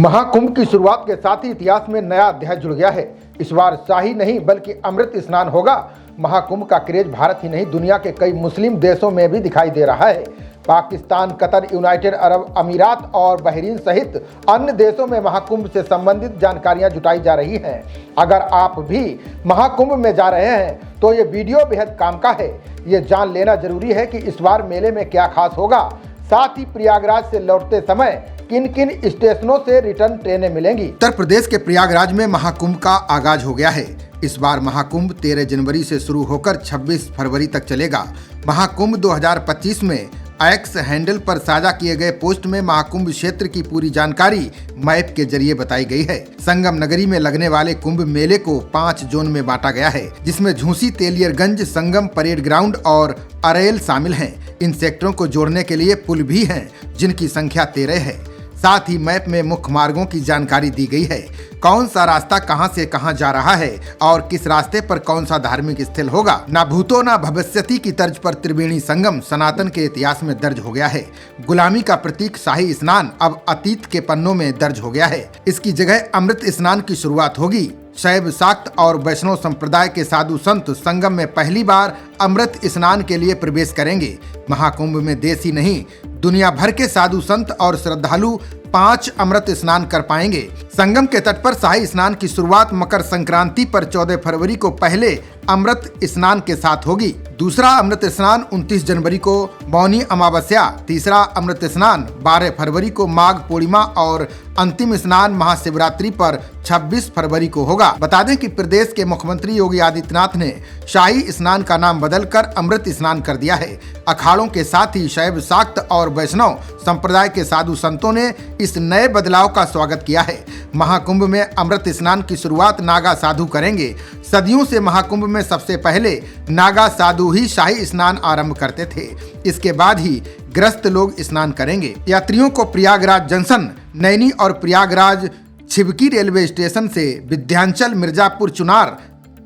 महाकुंभ की शुरुआत के साथ ही इतिहास में नया अध्याय जुड़ गया है। इस बार शाही नहीं बल्कि अमृत स्नान होगा। महाकुंभ का क्रेज भारत ही नहीं दुनिया के कई मुस्लिम देशों में भी दिखाई दे रहा है। पाकिस्तान, कतर, यूनाइटेड अरब अमीरात और बहरीन सहित अन्य देशों में महाकुंभ से संबंधित जानकारियां जुटाई जा रही हैं। अगर आप भी महाकुंभ में जा रहे हैं तो ये वीडियो बेहद काम का है। ये जान लेना जरूरी है कि इस बार मेले में क्या खास होगा, साथ ही प्रयागराज से लौटते समय किन किन स्टेशनों से रिटर्न ट्रेनें मिलेंगी। उत्तर प्रदेश के प्रयागराज में महाकुंभ का आगाज हो गया है। इस बार महाकुंभ 13 जनवरी से शुरू होकर 26 फरवरी तक चलेगा। महाकुंभ 2025 में एक्स हैंडल पर साझा किए गए पोस्ट में महाकुंभ क्षेत्र की पूरी जानकारी मैप के जरिए बताई गई है। संगम नगरी में लगने वाले कुंभ मेले को 5 जोन में बांटा गया है, जिसमें झूसी, तेलियरगंज, संगम, परेड ग्राउंड और अरेल शामिल हैं। इन सेक्टरों को जोड़ने के लिए पुल भी हैं, जिनकी संख्या 13 है। साथ ही मैप में मुख्य मार्गों की जानकारी दी गई है। कौन सा रास्ता कहां से कहां जा रहा है और किस रास्ते पर कौन सा धार्मिक स्थल होगा। ना भूतो ना भविष्यति की तर्ज पर त्रिवेणी संगम सनातन के इतिहास में दर्ज हो गया है। गुलामी का प्रतीक शाही स्नान अब अतीत के पन्नों में दर्ज हो गया है। इसकी जगह अमृत स्नान की शुरुआत होगी। शैव, शाक्त और वैष्णव संप्रदाय के साधु संत संगम में पहली बार अमृत स्नान के लिए प्रवेश करेंगे। महाकुंभ में देश ही नहीं दुनिया भर के साधु संत और श्रद्धालु 5 अमृत स्नान कर पाएंगे। संगम के तट पर शाही स्नान की शुरुआत मकर संक्रांति पर 14 फरवरी को पहले अमृत स्नान के साथ होगी। दूसरा अमृत स्नान 29 जनवरी को मौनी अमावस्या, तीसरा अमृत स्नान 12 फरवरी को माघ पूर्णिमा और अंतिम स्नान महाशिवरात्रि पर 26 फरवरी को होगा। बता दें कि प्रदेश के मुख्यमंत्री योगी आदित्यनाथ ने शाही स्नान का नाम बदलकर अमृत स्नान कर दिया है। अखाड़ों के साथ ही शैव, शाक्त और वैष्णव संप्रदाय के साधु संतों ने इस नए बदलाव का स्वागत किया है। महाकुंभ में अमृत स्नान की शुरुआत नागा साधु करेंगे। सदियों से महाकुंभ में सबसे पहले नागा साधु ही शाही स्नान आरंभ करते थे। इसके बाद ही गृहस्थ लोग स्नान करेंगे। यात्रियों को प्रयागराज जंक्शन, नैनी और प्रयागराज छिबकी रेलवे स्टेशन से विंध्याचल, मिर्जापुर, चुनार,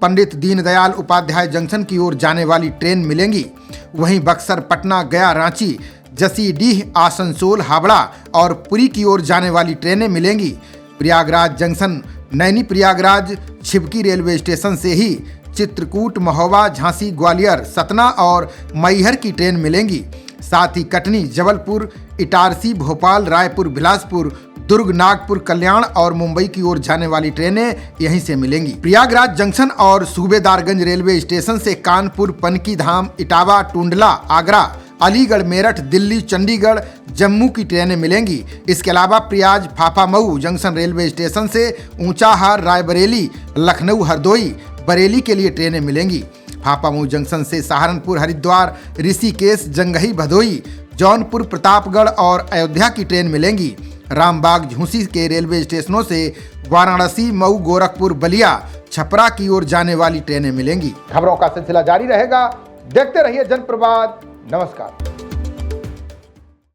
पंडित दीनदयाल उपाध्याय जंक्शन की ओर जाने वाली ट्रेन मिलेंगी। वहीं बक्सर, पटना, गया, रांची, जसीडीह, आसनसोल, हावड़ा और पुरी की ओर जाने वाली ट्रेनें मिलेंगी। Prayagraj junction, Naini Prayagraj Chhivki railway station से ही चित्रकूट, महोबा, झांसी, ग्वालियर, सतना और मैहर की ट्रेन मिलेंगी। साथ ही कटनी, जबलपुर, इटारसी, भोपाल, रायपुर, बिलासपुर, दुर्ग, नागपुर, कल्याण और मुंबई की ओर जाने वाली ट्रेनें यहीं से मिलेंगी। प्रयागराज जंक्शन और सूबेदारगंज रेलवे स्टेशन से कानपुर, पनकी धाम, इटावा, टुंडला, आगरा, अलीगढ़, मेरठ, दिल्ली, चंडीगढ़, जम्मू की ट्रेनें मिलेंगी। इसके अलावा Prayag, Phaphamau junction railway station से ऊंचाहार, रायबरेली, लखनऊ, हरदोई, बरेली के लिए ट्रेनें मिलेंगी। फाफामऊ जंक्शन से सहारनपुर, हरिद्वार, ऋषिकेश, जंघई, भदोई, जौनपुर, प्रतापगढ़ और अयोध्या की ट्रेन मिलेंगी। रामबाग, झूसी के रेलवे स्टेशनों से वाराणसी, मऊ, गोरखपुर, बलिया, छपरा की ओर जाने वाली ट्रेनें मिलेंगी। खबरों का सिलसिला जारी रहेगा। देखते रहिए जनप्रवाद। नमस्कार।